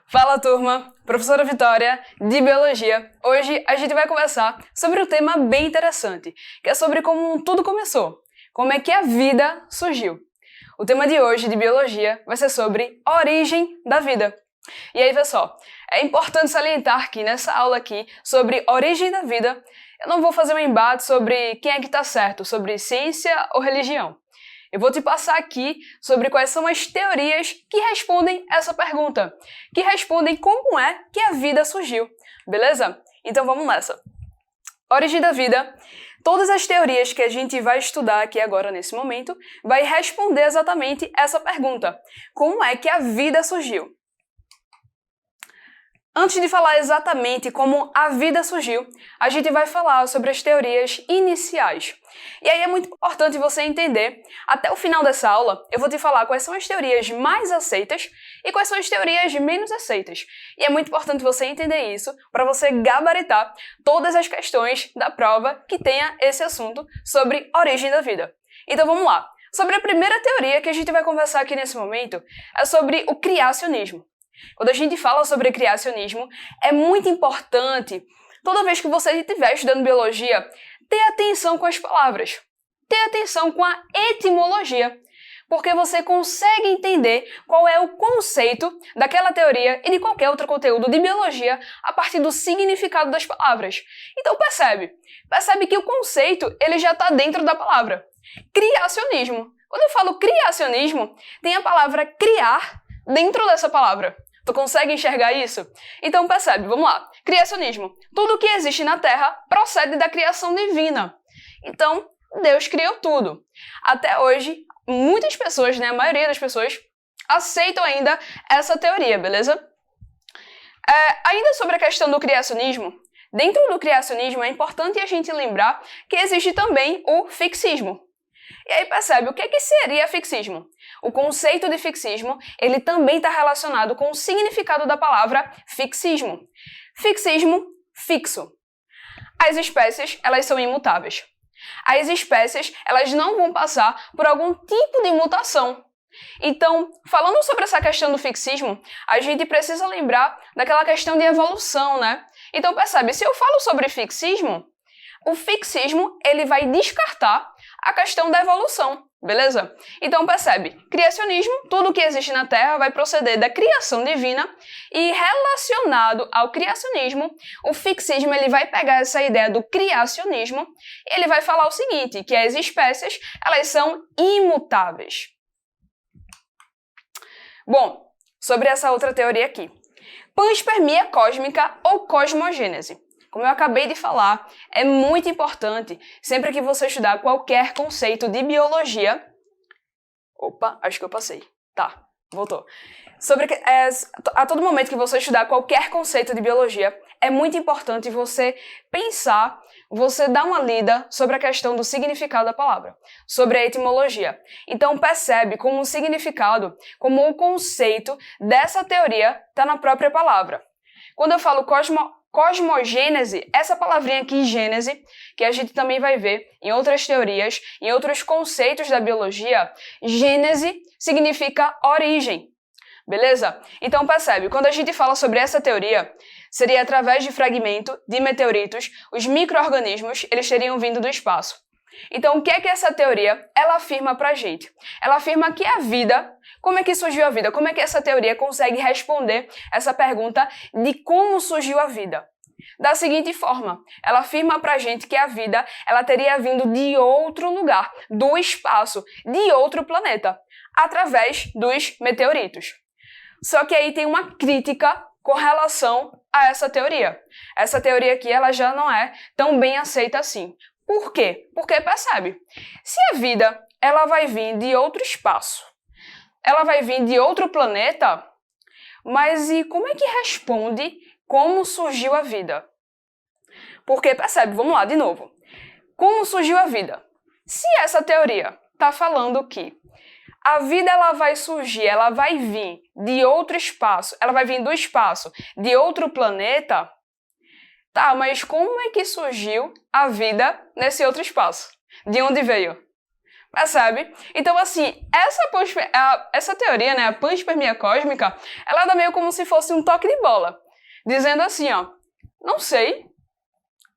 Fala turma, professora Vitória de Biologia. Hoje a gente vai conversar sobre um tema bem interessante, que é sobre como tudo começou, como é que a vida surgiu. O tema de hoje de Biologia vai ser sobre a origem da vida. E aí, pessoal, é importante salientar que nessa aula aqui sobre origem da vida, eu não vou fazer um embate sobre quem é que está certo, sobre ciência ou religião. Eu vou te passar aqui sobre quais são as teorias que respondem essa pergunta, que respondem como é que a vida surgiu, beleza? Então vamos nessa. Origem da vida. Todas as teorias que a gente vai estudar aqui agora nesse momento vai responder exatamente essa pergunta. Como é que a vida surgiu? Antes de falar exatamente como a vida surgiu, a gente vai falar sobre as teorias iniciais. E aí é muito importante você entender, até o final dessa aula, eu vou te falar quais são as teorias mais aceitas e quais são as teorias menos aceitas. E é muito importante você entender isso para você gabaritar todas as questões da prova que tenha esse assunto sobre origem da vida. Então vamos lá. Sobre a primeira teoria que a gente vai conversar aqui nesse momento, é sobre o criacionismo. Quando a gente fala sobre criacionismo, é muito importante, toda vez que você estiver estudando biologia, ter atenção com as palavras, ter atenção com a etimologia, porque você consegue entender qual é o conceito daquela teoria e de qualquer outro conteúdo de biologia a partir do significado das palavras. Então percebe que o conceito ele já está dentro da palavra. Criacionismo. Quando eu falo criacionismo, tem a palavra criar dentro dessa palavra. Tu consegue enxergar isso? Então percebe, vamos lá. Criacionismo. Tudo que existe na Terra procede da criação divina. Então, Deus criou tudo. Até hoje, muitas pessoas, a maioria das pessoas, aceitam ainda essa teoria, beleza? Ainda sobre a questão do criacionismo, dentro do criacionismo é importante a gente lembrar que existe também o fixismo. E aí percebe, o que seria fixismo? O conceito de fixismo, ele também está relacionado com o significado da palavra fixismo. Fixismo, fixo. As espécies, elas são imutáveis. As espécies, elas não vão passar por algum tipo de mutação. Então, falando sobre essa questão do fixismo, a gente precisa lembrar daquela questão de evolução, né? Então percebe, se eu falo sobre fixismo, o fixismo, ele vai descartar a questão da evolução, beleza? Então percebe, criacionismo, tudo que existe na Terra vai proceder da criação divina e relacionado ao criacionismo, o fixismo ele vai pegar essa ideia do criacionismo e ele vai falar o seguinte, que as espécies elas são imutáveis. Bom, sobre essa outra teoria aqui, panspermia cósmica ou cosmogênese. Como eu acabei de falar, é muito importante, sempre que você estudar qualquer conceito de biologia... Opa, acho que eu passei. Tá, voltou. A todo momento que você estudar qualquer conceito de biologia, é muito importante você pensar, você dar uma lida sobre a questão do significado da palavra, sobre a etimologia. Então percebe como o significado, como o conceito dessa teoria está na própria palavra. Quando eu falo cosmogênese, essa palavrinha aqui, gênese, que a gente também vai ver em outras teorias, em outros conceitos da biologia, gênese significa origem, beleza? Então percebe, quando a gente fala sobre essa teoria, seria através de fragmento de meteoritos, os micro-organismos, eles teriam vindo do espaço. Então o que é que essa teoria, ela afirma pra gente? Ela afirma que a vida, como é que surgiu a vida? Como é que essa teoria consegue responder essa pergunta de como surgiu a vida? Da seguinte forma, ela afirma pra gente que a vida, ela teria vindo de outro lugar, do espaço, de outro planeta, através dos meteoritos. Só que aí tem uma crítica com relação a essa teoria. Essa teoria aqui, ela já não é tão bem aceita assim. Por quê? Porque percebe, se a vida ela vai vir de outro espaço, ela vai vir de outro planeta, mas e como é que responde como surgiu a vida? Porque percebe, vamos lá de novo. Como surgiu a vida? Se essa teoria está falando que a vida ela vai surgir, ela vai vir de outro espaço, ela vai vir do espaço de outro planeta, tá, mas como é que surgiu a vida nesse outro espaço? De onde veio? Percebe? Então, assim, essa teoria, né, a panspermia cósmica, ela dá meio como se fosse um toque de bola, dizendo assim, ó, não sei,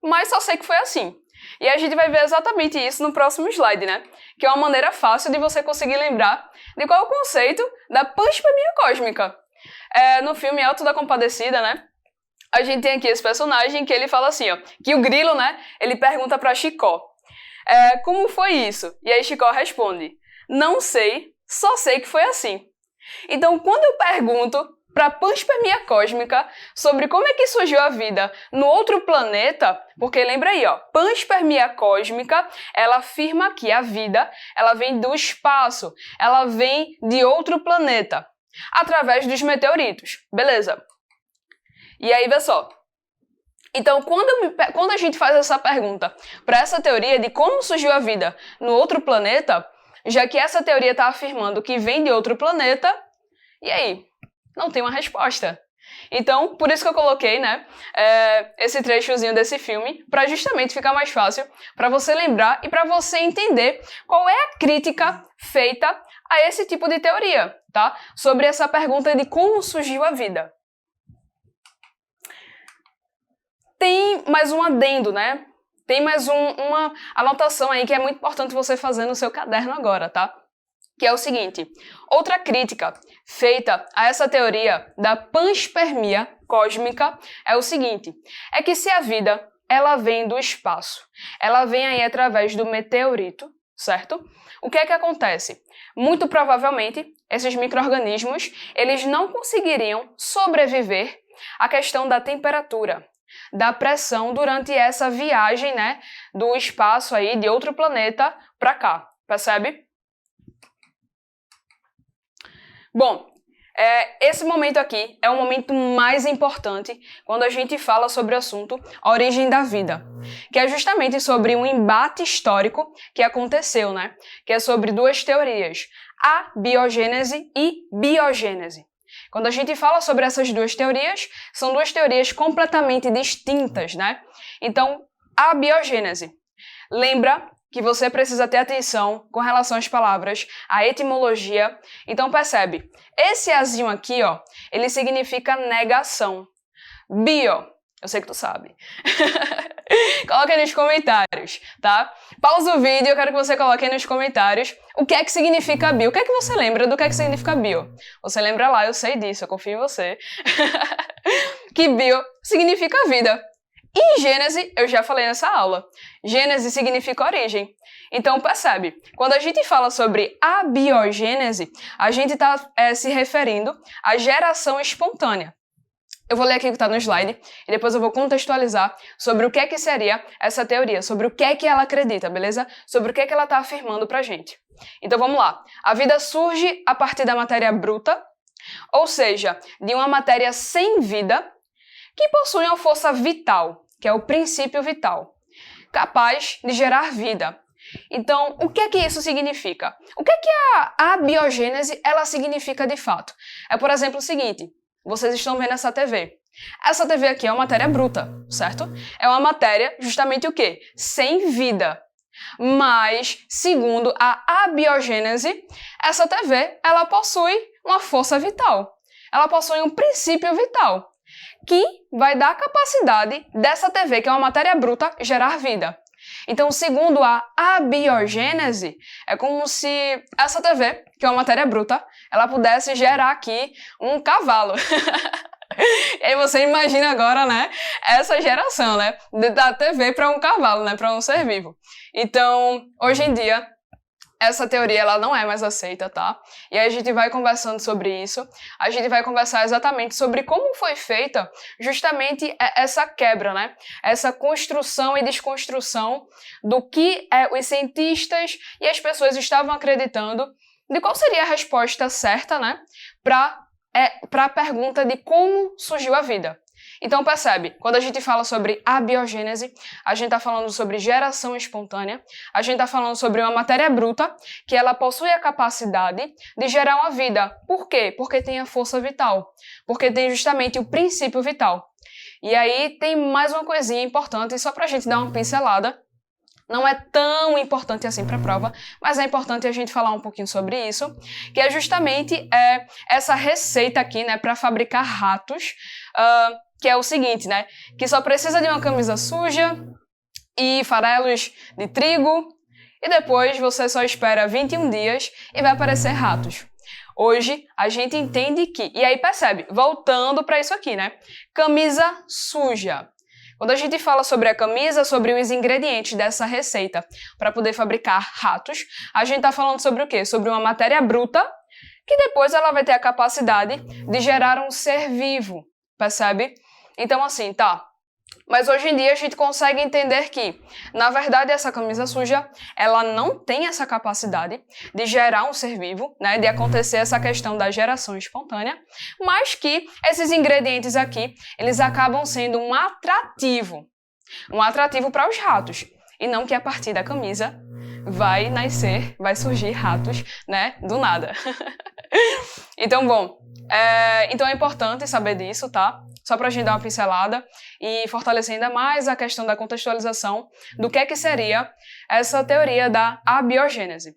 mas só sei que foi assim. E a gente vai ver exatamente isso no próximo slide, né? Que é uma maneira fácil de você conseguir lembrar de qual é o conceito da panspermia cósmica. No filme Alto da Compadecida, né? A gente tem aqui esse personagem que ele fala assim, ó, que o Grilo, né? Ele pergunta pra Chicó, como foi isso? E aí Chicó responde, não sei, só sei que foi assim. Então, quando eu pergunto para a panspermia cósmica sobre como é que surgiu a vida no outro planeta, porque lembra aí, ó, panspermia cósmica, ela afirma que a vida, ela vem do espaço, ela vem de outro planeta, através dos meteoritos, beleza? E aí, vê só. Então, quando a gente faz essa pergunta para essa teoria de como surgiu a vida no outro planeta, já que essa teoria está afirmando que vem de outro planeta, e aí? Não tem uma resposta. Então, por isso que eu coloquei, né, esse trechozinho desse filme, para justamente ficar mais fácil para você lembrar e para você entender qual é a crítica feita a esse tipo de teoria, tá? Sobre essa pergunta de como surgiu a vida. Tem mais um adendo, né? Tem mais uma anotação aí que é muito importante você fazer no seu caderno agora, tá? Que é o seguinte, outra crítica feita a essa teoria da panspermia cósmica é o seguinte, é que se a vida, ela vem do espaço, ela vem aí através do meteorito, certo? O que é que acontece? Muito provavelmente, esses micro-organismos, eles não conseguiriam sobreviver à questão da temperatura, da pressão durante essa viagem, né, do espaço aí de outro planeta para cá, percebe? Bom, esse momento aqui é o momento mais importante quando a gente fala sobre o assunto a origem da vida, que é justamente sobre um embate histórico que aconteceu, né? Que é sobre duas teorias, abiogênese e biogênese. Quando a gente fala sobre essas duas teorias, são duas teorias completamente distintas, né? Então, a biogênese. Lembra que você precisa ter atenção com relação às palavras, à etimologia. Então percebe, esse azinho aqui, ó, ele significa negação. Bio, eu sei que tu sabe. Coloca aí nos comentários, tá? Pausa o vídeo, eu quero que você coloque aí nos comentários o que é que significa bio. O que é que você lembra do que é que significa bio? Você lembra lá, eu sei disso, eu confio em você. Que bio significa vida. E Gênese, eu já falei nessa aula, Gênese significa origem. Então percebe, quando a gente fala sobre abiogênese, a gente está se referindo à geração espontânea. Eu vou ler aqui o que está no slide e depois eu vou contextualizar sobre o que é que seria essa teoria, sobre o que é que ela acredita, beleza? Sobre o que é que ela está afirmando pra gente. Então vamos lá. A vida surge a partir da matéria bruta, ou seja, de uma matéria sem vida, que possui uma força vital, que é o princípio vital, capaz de gerar vida. Então, o que é que isso significa? O que é que a abiogênese ela significa de fato? É, por exemplo, o seguinte, vocês estão vendo essa TV. Essa TV aqui é uma matéria bruta, certo? É uma matéria justamente o quê? Sem vida. Mas, segundo a abiogênese, essa TV ela possui uma força vital. Ela possui um princípio vital, que vai dar a capacidade dessa TV, que é uma matéria bruta, gerar vida. Então, segundo a abiogênese, é como se essa TV, que é uma matéria bruta, ela pudesse gerar aqui um cavalo. E aí você imagina agora, né, essa geração, né, da TV para um cavalo, né, para um ser vivo. Então, hoje em dia, essa teoria ela não é mais aceita, tá? E aí a gente vai conversando sobre isso, a gente vai conversar exatamente sobre como foi feita justamente essa quebra, né? Essa construção e desconstrução do que os cientistas e as pessoas estavam acreditando, de qual seria a resposta certa, né? Para a pergunta de como surgiu a vida. Então percebe, quando a gente fala sobre abiogênese, a gente está falando sobre geração espontânea, a gente está falando sobre uma matéria bruta que ela possui a capacidade de gerar uma vida. Por quê? Porque tem a força vital, porque tem justamente o princípio vital. E aí tem mais uma coisinha importante, só para a gente dar uma pincelada Não é tão importante assim para a prova, mas é importante a gente falar um pouquinho sobre isso, que é justamente essa receita aqui, né, para fabricar ratos, que é o seguinte, né, que só precisa de uma camisa suja e farelos de trigo, e depois você só espera 21 dias e vai aparecer ratos. Hoje, a gente entende que, e aí percebe, voltando para isso aqui, né, camisa suja. Quando a gente fala sobre a camisa, sobre os ingredientes dessa receita para poder fabricar ratos, a gente está falando sobre o quê? Sobre uma matéria bruta que depois ela vai ter a capacidade de gerar um ser vivo, percebe? Então assim, tá. Mas hoje em dia a gente consegue entender que, na verdade, essa camisa suja, ela não tem essa capacidade de gerar um ser vivo, né, de acontecer essa questão da geração espontânea, mas que esses ingredientes aqui, eles acabam sendo um atrativo para os ratos, e não que a partir da camisa vai surgir ratos, né, do nada. Então, bom, então é importante saber disso, tá? Só para a gente dar uma pincelada e fortalecer ainda mais a questão da contextualização do que seria essa teoria da abiogênese.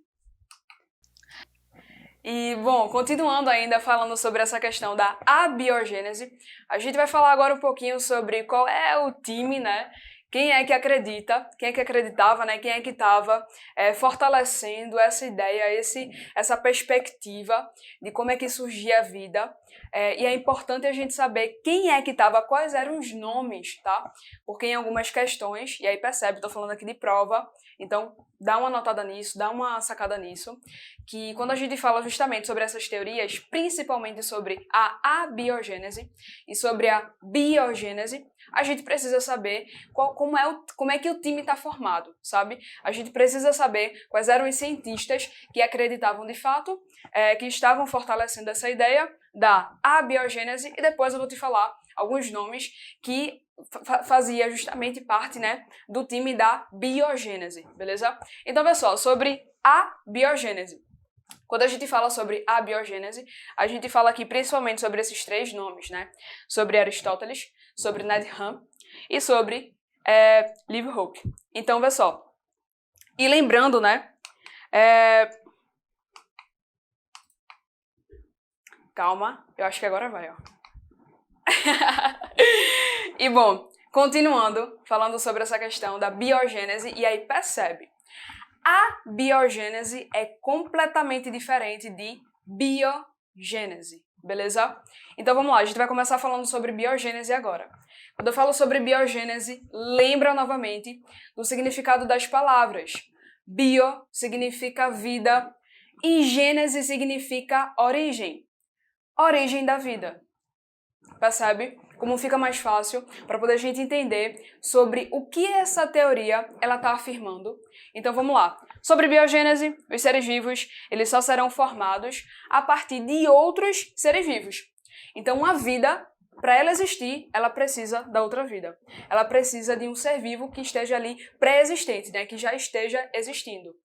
E, bom, continuando ainda falando sobre essa questão da abiogênese, a gente vai falar agora um pouquinho sobre qual é o time, né? Quem é que acredita, quem é que acreditava, né? Quem é que estava fortalecendo essa ideia, essa perspectiva de como é que surgia a vida. E é importante a gente saber quem é que estava, quais eram os nomes, tá? Porque em algumas questões, e aí percebe, estou falando aqui de prova, então dá uma notada nisso, dá uma sacada nisso, que quando a gente fala justamente sobre essas teorias, principalmente sobre a abiogênese e sobre a biogênese, a gente precisa saber como é que o time está formado, sabe? A gente precisa saber quais eram os cientistas que acreditavam de fato, que estavam fortalecendo essa ideia da abiogênese, e depois eu vou te falar alguns nomes que fazia justamente parte, né, do time da biogênese, beleza? Então, pessoal, sobre a biogênese. Quando a gente fala sobre a biogênese, a gente fala aqui principalmente sobre esses três nomes, né? Sobre Aristóteles, sobre Ned Hume e sobre Liv Hope. Então, pessoal, e lembrando, né? Calma, eu acho que agora vai, ó. E bom, continuando, falando sobre essa questão da biogênese, e aí percebe, a biogênese é completamente diferente de biogênese, beleza? Então vamos lá, a gente vai começar falando sobre biogênese agora. Quando eu falo sobre biogênese, lembra novamente do significado das palavras. Bio significa vida e gênese significa origem. Origem da vida. Percebe? Como fica mais fácil para poder a gente entender sobre o que essa teoria ela está afirmando. Então vamos lá. Sobre biogênese, os seres vivos eles só serão formados a partir de outros seres vivos. Então a vida, para ela existir, ela precisa da outra vida. Ela precisa de um ser vivo que esteja ali pré-existente, né? Que já esteja existindo.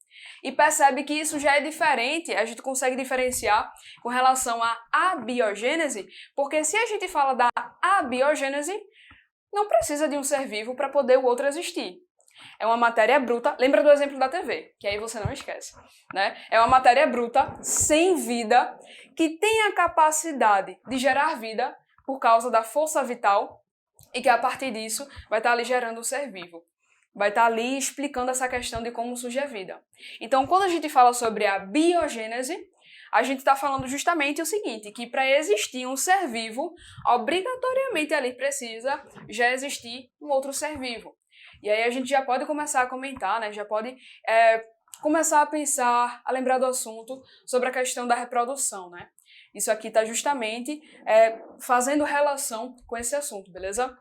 E percebe que isso já é diferente, a gente consegue diferenciar com relação à abiogênese, porque se a gente fala da abiogênese, não precisa de um ser vivo para poder o outro existir. É uma matéria bruta, lembra do exemplo da TV, que aí você não esquece, né? É uma matéria bruta, sem vida, que tem a capacidade de gerar vida por causa da força vital e que a partir disso vai estar ali gerando um ser vivo. Vai estar ali explicando essa questão de como surge a vida. Então, quando a gente fala sobre a biogênese, a gente está falando justamente o seguinte, que para existir um ser vivo, obrigatoriamente ali precisa já existir um outro ser vivo. E aí a gente já pode começar a comentar, né? Já pode começar a pensar, a lembrar do assunto sobre a questão da reprodução, né? Isso aqui está justamente fazendo relação com esse assunto, beleza?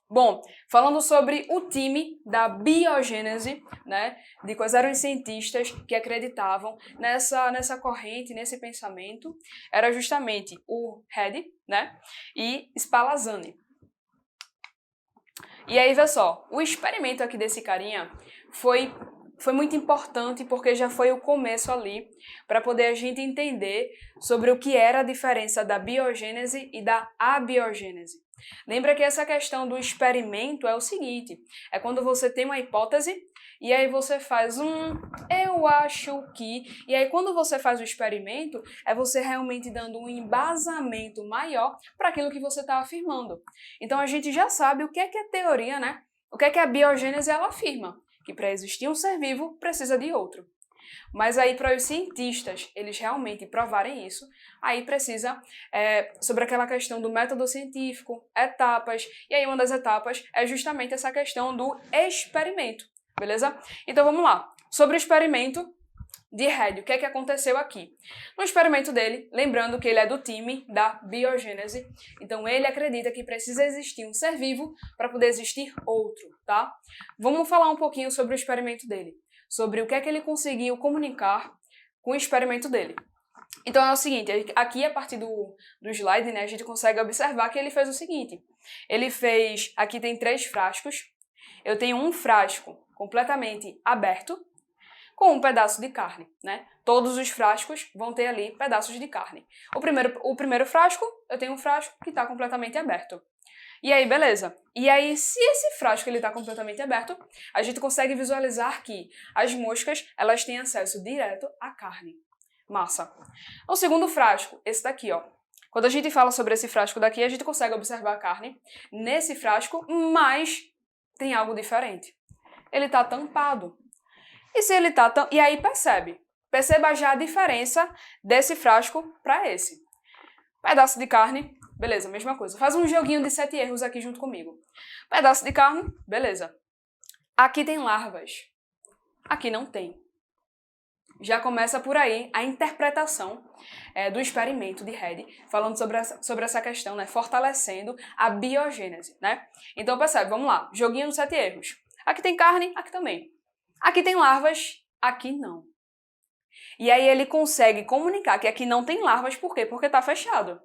Bom, falando sobre o time da biogênese, né, de quais eram os cientistas que acreditavam nessa corrente, nesse pensamento, era justamente o Redi, né, e Spallanzani. E aí, vê só, o experimento aqui desse carinha foi foi muito importante porque já foi o começo ali para poder a gente entender sobre o que era a diferença da biogênese e da abiogênese. Lembra que essa questão do experimento é o seguinte, é quando você tem uma hipótese e aí você faz eu acho que, e aí quando você faz o experimento, é você realmente dando um embasamento maior para aquilo que você está afirmando. Então a gente já sabe o que é teoria, né? O que é a biogênese ela afirma? Que para existir um ser vivo precisa de outro. Mas aí para os cientistas eles realmente provarem isso, aí precisa sobre aquela questão do método científico, etapas, e aí uma das etapas é justamente essa questão do experimento, beleza? Então vamos lá, sobre o experimento de Reid, o que é que aconteceu aqui? No experimento dele, lembrando que ele é do time da biogênese, então ele acredita que precisa existir um ser vivo para poder existir outro, tá? Vamos falar um pouquinho sobre o experimento dele, sobre o que é que ele conseguiu comunicar com o experimento dele. Então é o seguinte, aqui a partir do slide, né, a gente consegue observar que ele fez o seguinte, ele fez, aqui tem 3 frascos, eu tenho um frasco completamente aberto, com um pedaço de carne, né? Todos os frascos vão ter ali pedaços de carne. O primeiro frasco, eu tenho um frasco que está completamente aberto. E aí, beleza. E aí, se esse frasco está completamente aberto, a gente consegue visualizar que as moscas, elas têm acesso direto à carne. Massa. O segundo frasco, esse daqui, ó. Quando a gente fala sobre esse frasco daqui, a gente consegue observar a carne nesse frasco, mas tem algo diferente. Ele está tampado. E se ele tá e aí perceba já a diferença desse frasco para esse. Pedaço de carne, beleza, mesma coisa. Faz um joguinho de 7 erros aqui junto comigo. Pedaço de carne, beleza. Aqui tem larvas. Aqui não tem. Já começa por aí a interpretação do experimento de Reid, falando sobre essa questão, né, fortalecendo a biogênese, né? Então percebe, vamos lá, joguinho de 7 erros. Aqui tem carne, aqui também. Aqui tem larvas, aqui não. E aí ele consegue comunicar que aqui não tem larvas, por quê? Porque está fechado.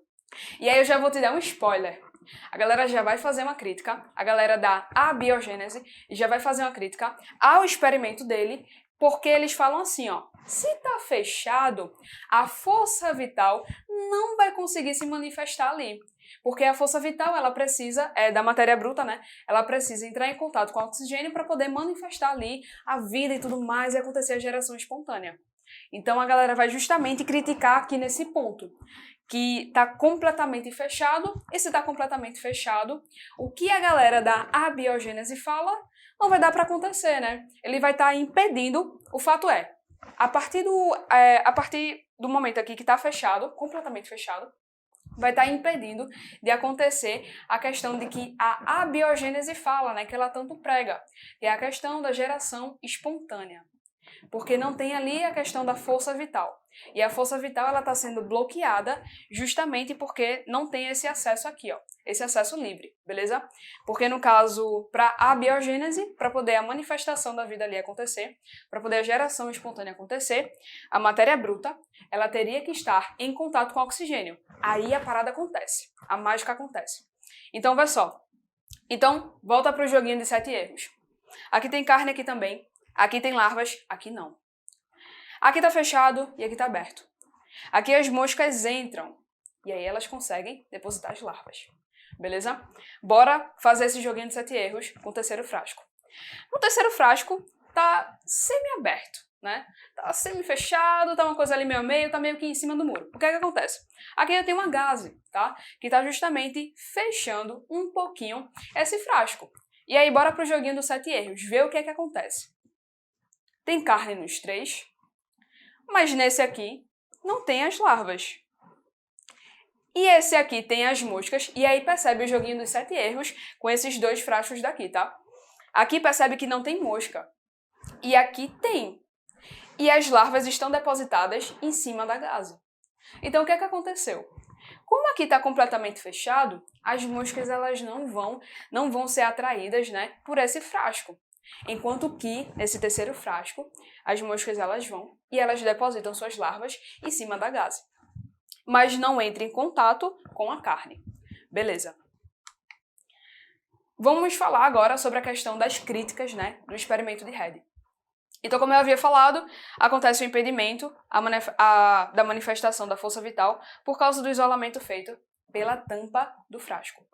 E aí eu já vou te dar um spoiler. A galera já vai fazer uma crítica, a galera da abiogênese já vai fazer uma crítica ao experimento dele, porque eles falam assim, ó, se está fechado, a força vital não vai conseguir se manifestar ali. Porque a força vital, ela precisa, da matéria bruta, né? Ela precisa entrar em contato com o oxigênio para poder manifestar ali a vida e tudo mais e acontecer a geração espontânea. Então a galera vai justamente criticar aqui nesse ponto, que está completamente fechado, e se está completamente fechado, o que a galera da abiogênese fala não vai dar para acontecer, né? Ele vai estar impedindo, o fato é, a partir do momento aqui que está fechado, completamente fechado, vai estar impedindo de acontecer a questão de que a abiogênese fala, né, que ela tanto prega, que é a questão da geração espontânea. Porque não tem ali a questão da força vital. E a força vital ela está sendo bloqueada justamente porque não tem esse acesso aqui, ó, esse acesso livre, beleza? Porque no caso, para a biogênese, para poder a manifestação da vida ali acontecer, para poder a geração espontânea acontecer, a matéria bruta, ela teria que estar em contato com o oxigênio. Aí a parada acontece, a mágica acontece. Então, vai só. Então, volta para o joguinho de 7 erros. Aqui tem carne, aqui também. Aqui tem larvas, aqui não. Aqui está fechado e aqui está aberto. Aqui as moscas entram e aí elas conseguem depositar as larvas. Beleza? Bora fazer esse joguinho de 7 erros com o terceiro frasco. No terceiro frasco tá semi-aberto, né? Tá semi-fechado, tá uma coisa ali meio a meio, tá meio que em cima do muro. O que é que acontece? Aqui eu tenho uma gaze, tá? Que tá justamente fechando um pouquinho esse frasco. E aí bora pro joguinho dos 7 erros, ver o que é que acontece. Tem carne nos 3, mas nesse aqui não tem as larvas. E esse aqui tem as moscas, e aí percebe o joguinho dos 7 erros com esses 2 frascos daqui, tá? Aqui percebe que não tem mosca, e aqui tem. E as larvas estão depositadas em cima da gaze. Então o que é que aconteceu? Como aqui está completamente fechado, as moscas elas não vão ser atraídas, né, por esse frasco. Enquanto que, nesse terceiro frasco, as moscas elas vão e elas depositam suas larvas em cima da gaze. Mas não entra em contato com a carne. Beleza. Vamos falar agora sobre a questão das críticas, né, do experimento de Reid. Então, como eu havia falado, acontece o impedimento da manifestação da força vital por causa do isolamento feito pela tampa do frasco.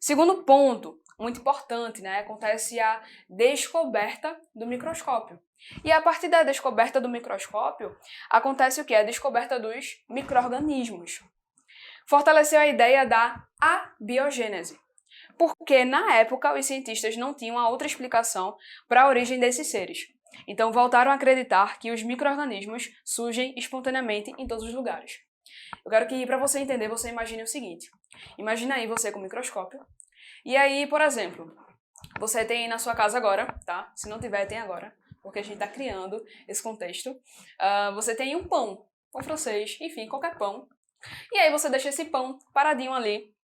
Segundo ponto, muito importante, né? Acontece a descoberta do microscópio. E a partir da descoberta do microscópio, acontece o que? A descoberta dos micro-organismos. Fortaleceu a ideia da abiogênese, porque na época os cientistas não tinham a outra explicação para a origem desses seres. Então voltaram a acreditar que os micro-organismos surgem espontaneamente em todos os lugares. Eu quero que, para você entender, você imagine o seguinte. Imagina aí você com o microscópio. E aí, por exemplo, você tem na sua casa agora, tá? Se não tiver, tem agora, porque a gente está criando esse contexto. Você tem um pão francês, enfim, qualquer pão. E aí você deixa esse pão paradinho ali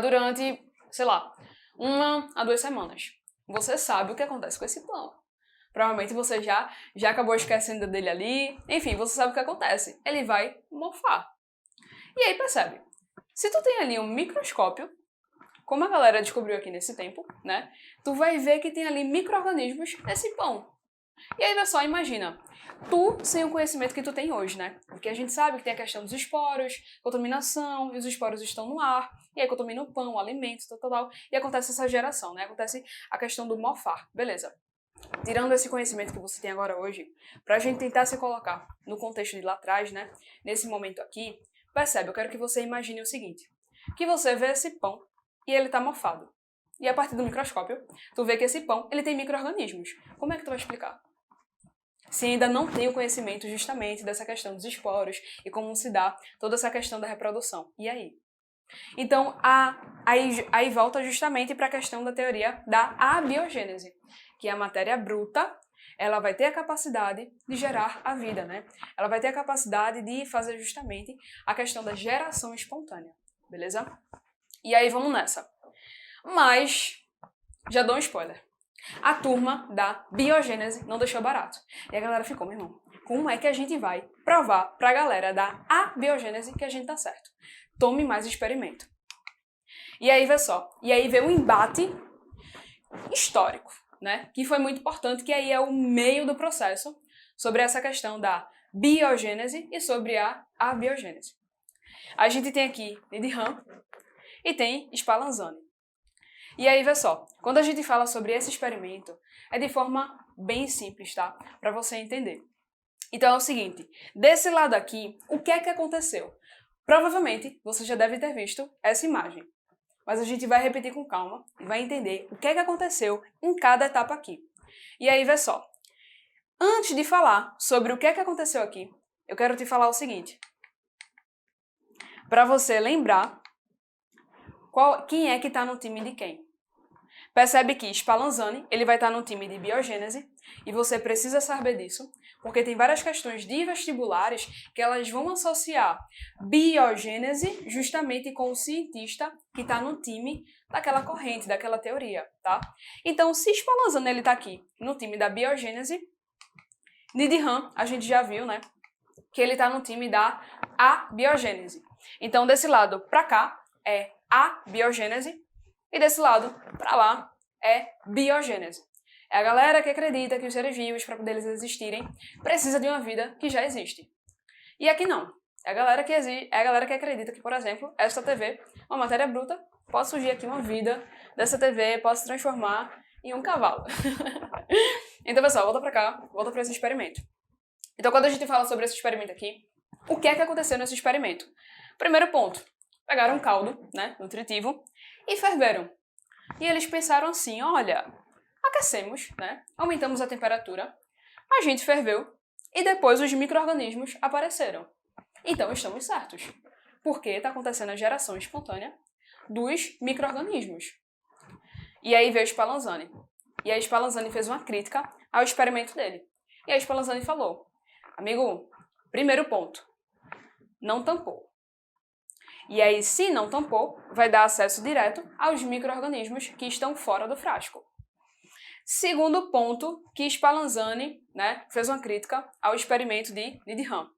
durante, sei lá, 1 a 2 semanas. Você sabe o que acontece com esse pão. Provavelmente você já acabou esquecendo dele ali. Enfim, você sabe o que acontece. Ele vai mofar. E aí percebe, se tu tem ali um microscópio, como a galera descobriu aqui nesse tempo, né? Tu vai ver que tem ali micro-organismos nesse pão. E aí, só imagina, tu sem o conhecimento que tu tem hoje, né? Porque a gente sabe que tem a questão dos esporos, contaminação, e os esporos estão no ar, e aí contamina o pão, o alimento, tal, e acontece essa geração, né? Acontece a questão do mofar, beleza. Tirando esse conhecimento que você tem agora hoje, pra gente tentar se colocar no contexto de lá atrás, né? Nesse momento aqui, percebe, eu quero que você imagine o seguinte, que você vê esse pão e ele tá mofado. E a partir do microscópio, tu vê que esse pão, ele tem micro-organismos. Como é que tu vai explicar? Se ainda não tem o conhecimento justamente dessa questão dos esporos e como se dá toda essa questão da reprodução. E aí? Então, aí volta justamente para a questão da teoria da abiogênese, que é a matéria bruta, ela vai ter a capacidade de gerar a vida, né? Ela vai ter a capacidade de fazer justamente a questão da geração espontânea, beleza? E aí vamos nessa. Mas, já dou um spoiler. A turma da biogênese não deixou barato. E a galera ficou, meu irmão, como é que a gente vai provar pra galera da abiogênese que a gente tá certo? Tome mais experimento. E aí vê só, e aí vê um embate histórico, né? Que foi muito importante, que aí é o meio do processo sobre essa questão da biogênese e sobre a abiogênese. A gente tem aqui Needham e tem Spallanzani. E aí, vê só, quando a gente fala sobre esse experimento, é de forma bem simples, tá? Para você entender. Então é o seguinte, desse lado aqui, o que é que aconteceu? Provavelmente, você já deve ter visto essa imagem. Mas a gente vai repetir com calma e vai entender o que é que aconteceu em cada etapa aqui. E aí, vê só. Antes de falar sobre o que é que aconteceu aqui, eu quero te falar o seguinte. Para você lembrar quem é que está no time de quem. Percebe que Spallanzani, ele vai estar no time de biogênese, e você precisa saber disso, porque tem várias questões de vestibulares que elas vão associar biogênese justamente com o cientista que está no time daquela corrente, daquela teoria, tá? Então, se Spallanzani ele está aqui no time da biogênese, Needham, a gente já viu, né, que ele está no time da abiogênese. Então, desse lado para cá é abiogênese, e desse lado para lá é biogênese. É a galera que acredita que os seres vivos, para poder eles existirem, precisa de uma vida que já existe. E aqui não. É a galera que acredita que, por exemplo, esta TV, uma matéria bruta, pode surgir aqui uma vida dessa TV, pode se transformar em um cavalo. Então, pessoal, volta para cá, volta para esse experimento. Então, quando a gente fala sobre esse experimento aqui, o que é que aconteceu nesse experimento? Primeiro ponto, pegaram um caldo, né, nutritivo, e ferveram. E eles pensaram assim, olha, aquecemos, né, aumentamos a temperatura, a gente ferveu, e depois os micro-organismos apareceram. Então estamos certos, porque está acontecendo a geração espontânea dos micro-organismos. E aí veio Spallanzani. E aí Spallanzani fez uma crítica ao experimento dele. E aí Spallanzani falou, amigo, primeiro ponto, não tampou. E aí, se não tampou, vai dar acesso direto aos micro-organismos que estão fora do frasco. Segundo ponto, que Spallanzani, né, fez uma crítica ao experimento de Needham.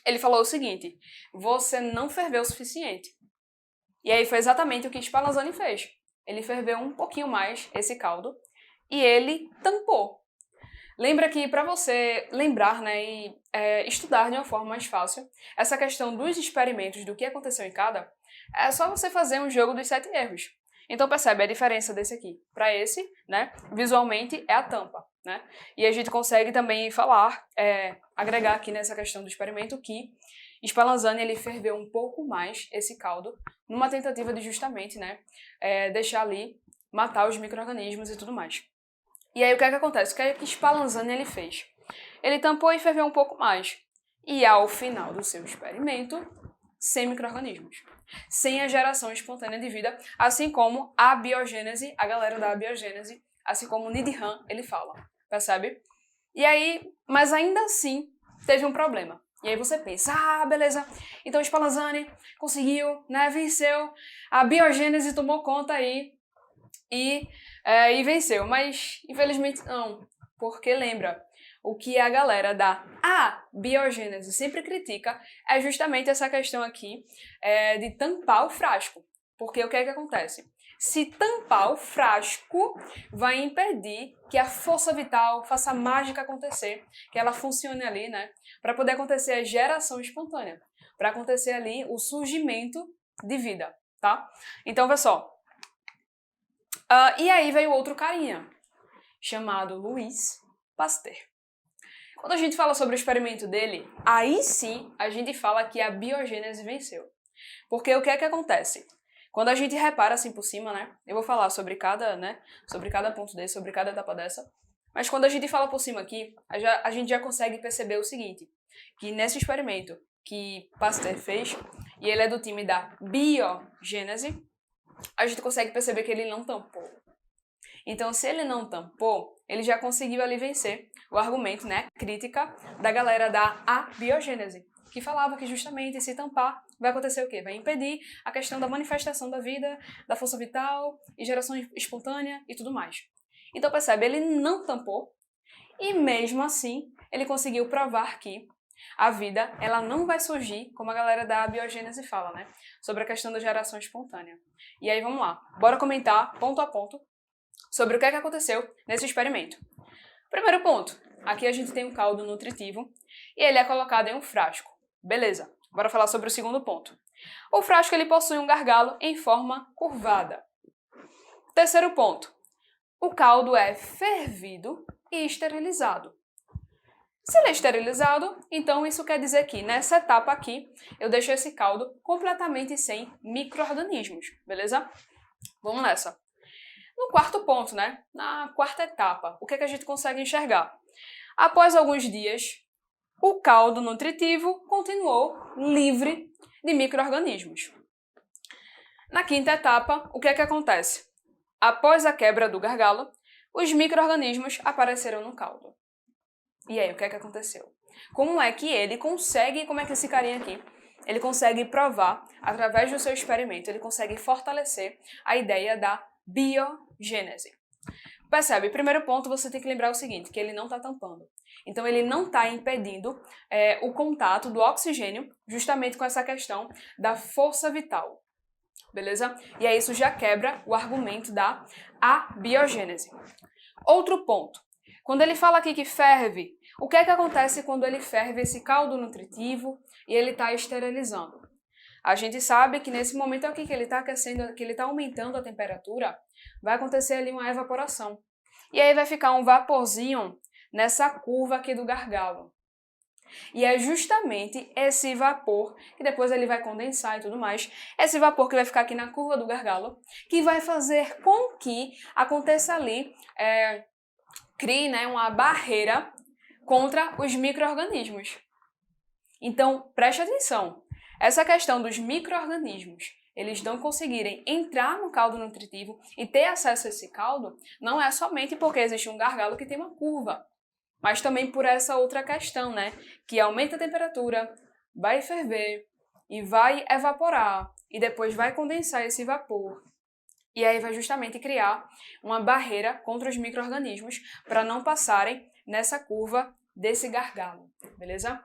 Ele falou o seguinte, você não ferveu o suficiente. E aí foi exatamente o que Spallanzani fez. Ele ferveu um pouquinho mais esse caldo e ele tampou. Lembra que para você lembrar, né, e estudar de uma forma mais fácil, essa questão dos experimentos, do que aconteceu em cada, é só você fazer um jogo dos 7 erros. Então percebe a diferença desse aqui. Para esse, né, visualmente é a tampa, né? E a gente consegue também falar, agregar aqui nessa questão do experimento que Spallanzani ele ferveu um pouco mais esse caldo numa tentativa de justamente, né, deixar ali, matar os micro-organismos e tudo mais. E aí o que é que acontece? O que é que Spallanzani ele fez? Ele tampou e ferveu um pouco mais. E ao final do seu experimento, sem micro-organismos. Sem a geração espontânea de vida, assim como a biogênese, a galera da biogênese, assim como o Needham, ele fala. Percebe? E aí, mas ainda assim, teve um problema. E aí você pensa, beleza, então Spallanzani conseguiu, né, venceu, a biogênese tomou conta aí e venceu. Mas, infelizmente, não. Porque lembra, o que a galera da biogênese sempre critica é justamente essa questão aqui de tampar o frasco. Porque o que é que acontece? Se tampar o frasco, vai impedir que a força vital faça a mágica acontecer, que ela funcione ali, né? Para poder acontecer a geração espontânea, para acontecer ali o surgimento de vida, tá? Então, pessoal, e aí veio outro carinha, chamado Louis Pasteur. Quando a gente fala sobre o experimento dele, aí sim a gente fala que a biogênese venceu. Porque o que é que acontece? Quando a gente repara assim por cima, né? Eu vou falar sobre cada ponto desse, sobre cada etapa dessa. Mas quando a gente fala por cima aqui, a gente já consegue perceber o seguinte, que nesse experimento que Pasteur fez, e ele é do time da biogênese, a gente consegue perceber que ele não tampou. Então, se ele não tampou, ele já conseguiu ali vencer o argumento, né, crítica da galera da abiogênese, que falava que justamente se tampar vai acontecer o quê? Vai impedir a questão da manifestação da vida, da força vital e geração espontânea e tudo mais. Então, percebe, ele não tampou e mesmo assim ele conseguiu provar que a vida, ela não vai surgir, como a galera da biogênese fala, né, sobre a questão da geração espontânea. E aí, vamos lá, bora comentar ponto a ponto sobre o que é que aconteceu nesse experimento. Primeiro ponto, aqui a gente tem um caldo nutritivo e ele é colocado em um frasco. Beleza, bora falar sobre o segundo ponto. O frasco ele possui um gargalo em forma curvada. Terceiro ponto, o caldo é fervido e esterilizado. Se ele é esterilizado, então isso quer dizer que nessa etapa aqui eu deixo esse caldo completamente sem micro-organismos, beleza? Vamos nessa. No quarto ponto, né? Na quarta etapa, o que é que a gente consegue enxergar? Após alguns dias, o caldo nutritivo continuou livre de micro-organismos. Na quinta etapa, o que é que acontece? Após a quebra do gargalo, os micro-organismos apareceram no caldo. E aí, o que é que aconteceu? Como é que ele consegue, como é que esse carinha aqui, ele consegue provar, através do seu experimento, ele consegue fortalecer a ideia da biogênese? Percebe? Primeiro ponto, você tem que lembrar o seguinte, que ele não está tampando. Então, ele não está impedindo o contato do oxigênio, justamente com essa questão da força vital. Beleza? E aí isso já quebra o argumento da abiogênese. Outro ponto. Quando ele fala aqui que ferve, o que é que acontece quando ele ferve esse caldo nutritivo e ele está esterilizando? A gente sabe que nesse momento aqui que ele está aquecendo, que ele está aumentando a temperatura, vai acontecer ali uma evaporação. E aí vai ficar um vaporzinho nessa curva aqui do gargalo. E é justamente esse vapor, que depois ele vai condensar e tudo mais, esse vapor que vai ficar aqui na curva do gargalo, que vai fazer com que aconteça ali, crie, né, uma barreira contra os micro-organismos. Então, preste atenção. Essa questão dos micro-organismos, eles não conseguirem entrar no caldo nutritivo e ter acesso a esse caldo, não é somente porque existe um gargalo que tem uma curva, mas também por essa outra questão, né? Que aumenta a temperatura, vai ferver e vai evaporar e depois vai condensar esse vapor. E aí vai justamente criar uma barreira contra os micro-organismos para não passarem nessa curva desse gargalo, beleza?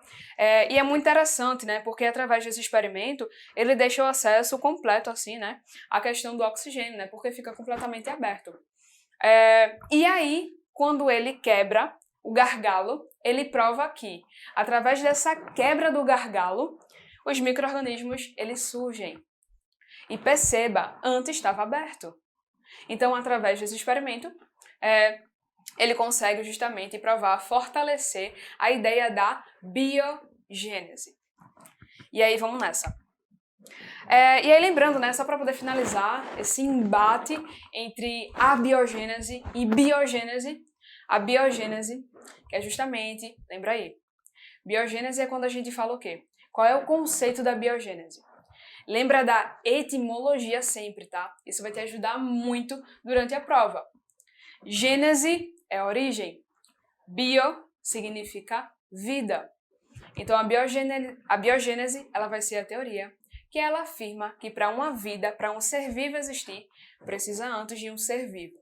E é muito interessante, né? Porque através desse experimento, ele deixa o acesso completo, assim, né? A questão do oxigênio, né? Porque fica completamente aberto. E aí, quando ele quebra o gargalo, ele prova que, através dessa quebra do gargalo, os micro-organismos, eles surgem. E perceba, antes estava aberto. Então, através desse experimento, ele consegue justamente provar, fortalecer a ideia da biogênese. E aí, vamos nessa. E aí, lembrando, né, só para poder finalizar esse embate entre abiogênese e biogênese, a biogênese, que é justamente, lembra aí, biogênese é quando a gente fala o quê? Qual é o conceito da biogênese? Lembra da etimologia sempre, tá? Isso vai te ajudar muito durante a prova. Gênese é origem. Bio significa vida. Então, a biogênese ela vai ser a teoria que ela afirma que para uma vida, para um ser vivo existir, precisa antes de um ser vivo.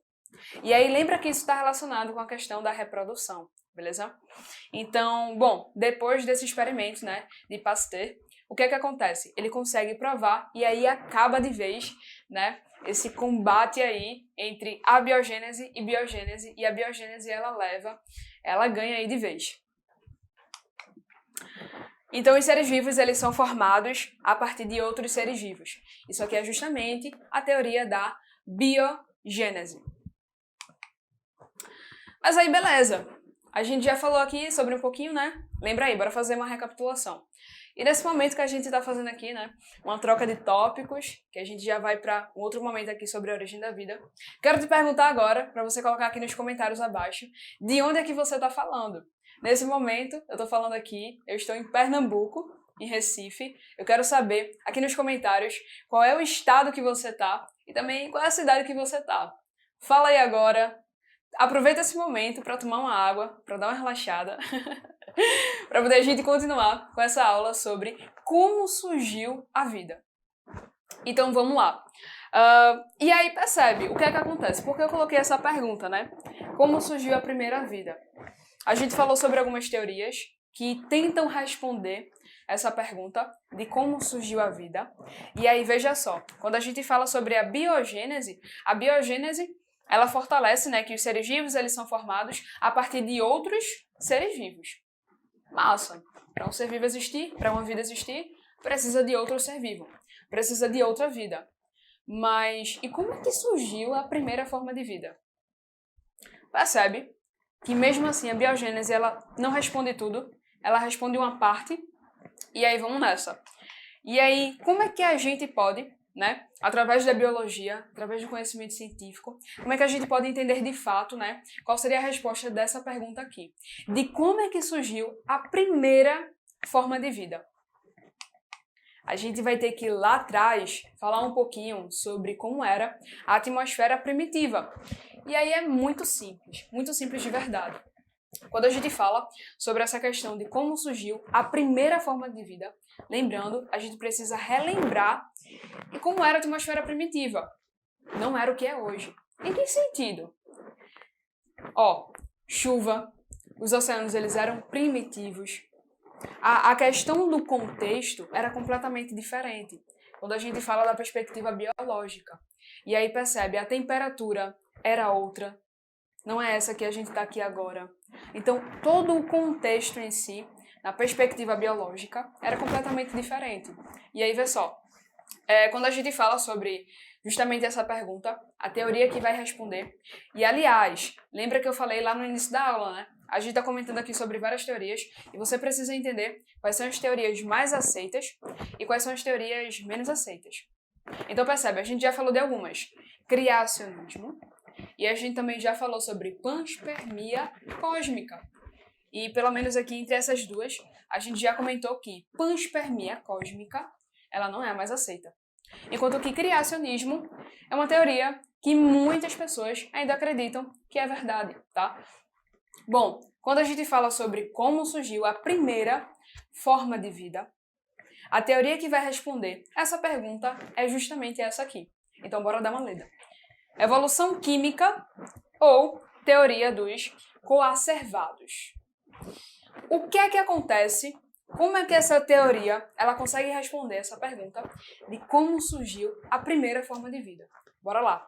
E aí, lembra que isso está relacionado com a questão da reprodução, beleza? Então, bom, depois desse experimento, né, de Pasteur, o que é que acontece? Ele consegue provar e aí acaba de vez, né, esse combate aí entre abiogênese e biogênese, e a biogênese ela ganha aí de vez. Então, os seres vivos, eles são formados a partir de outros seres vivos. Isso aqui é justamente a teoria da biogênese. Mas aí, beleza. A gente já falou aqui sobre um pouquinho, né? Lembra aí, bora fazer uma recapitulação. E nesse momento que a gente está fazendo aqui, né, uma troca de tópicos, que a gente já vai para um outro momento aqui sobre a origem da vida, quero te perguntar agora, para você colocar aqui nos comentários abaixo, de onde é que você está falando. Nesse momento, eu estou falando aqui, eu estou em Pernambuco, em Recife. Eu quero saber aqui nos comentários qual é o estado que você está e também qual é a cidade que você está. Fala aí agora. Aproveita esse momento para tomar uma água, para dar uma relaxada, para poder a gente continuar com essa aula sobre como surgiu a vida. Então vamos lá. E aí percebe o que é que acontece? Porque eu coloquei essa pergunta, né? Como surgiu a primeira vida? A gente falou sobre algumas teorias que tentam responder essa pergunta de como surgiu a vida. E aí veja só, quando a gente fala sobre a biogênese ela fortalece, né, que os seres vivos eles são formados a partir de outros seres vivos. Massa! Para um ser vivo existir, para uma vida existir, precisa de outro ser vivo. Precisa de outra vida. Mas, e como é que surgiu a primeira forma de vida? Percebe que mesmo assim a biogênese ela não responde tudo, ela responde uma parte, e aí vamos nessa. E aí, como é que a gente pode, né, através da biologia, através do conhecimento científico, como é que a gente pode entender de fato, né, qual seria a resposta dessa pergunta aqui? De como é que surgiu a primeira forma de vida? A gente vai ter que ir lá atrás falar um pouquinho sobre como era a atmosfera primitiva. E aí é muito simples de verdade. Quando a gente fala sobre essa questão de como surgiu a primeira forma de vida, lembrando, a gente precisa relembrar de como era a atmosfera primitiva. Não era o que é hoje. Em que sentido? Chuva, os oceanos eles eram primitivos. A questão do contexto era completamente diferente quando a gente fala da perspectiva biológica. E aí percebe, a temperatura era outra, não é essa que a gente está aqui agora. Então, todo o contexto em si, na perspectiva biológica, era completamente diferente. E aí, vê só, quando a gente fala sobre justamente essa pergunta, a teoria que vai responder, e aliás, lembra que eu falei lá no início da aula, né? A gente está comentando aqui sobre várias teorias e você precisa entender quais são as teorias mais aceitas e quais são as teorias menos aceitas. Então percebe, a gente já falou de algumas. Criacionismo e a gente também já falou sobre panspermia cósmica. E pelo menos aqui entre essas duas, a gente já comentou que panspermia cósmica ela não é a mais aceita. Enquanto que criacionismo é uma teoria que muitas pessoas ainda acreditam que é verdade, tá? Bom, quando a gente fala sobre como surgiu a primeira forma de vida, a teoria que vai responder essa pergunta é justamente essa aqui. Então, bora dar uma lida. Evolução química ou teoria dos coacervados. O que é que acontece? Como é que essa teoria ela consegue responder essa pergunta de como surgiu a primeira forma de vida? Bora lá.